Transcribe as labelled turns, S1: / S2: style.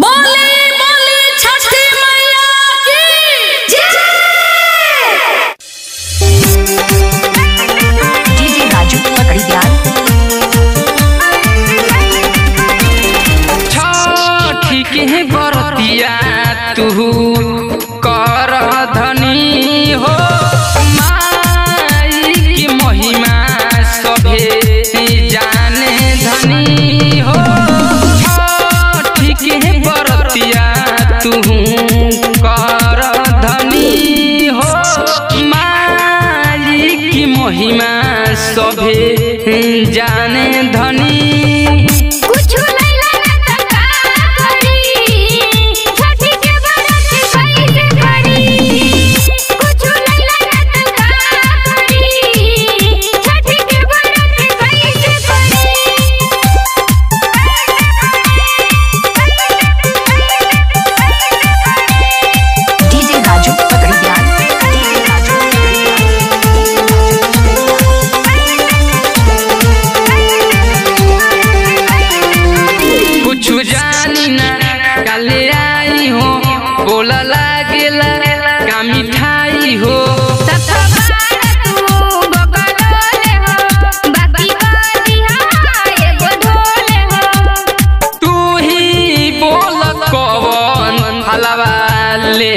S1: बोले बोले छठी मैया की जय।
S2: डीजे राजू पकड़ी ध्यान।
S3: छठी के बरतिया तू कर धनी हो, माई की महिमा सभे जाने धनी हो। छठी के बरतिया तू कर धनी हो, माई की महिमा सभे जाने धनी। जानी ना काले आई हो, बोला लागेला का मिठाई हो। तू ही बोल कौन हलवा ले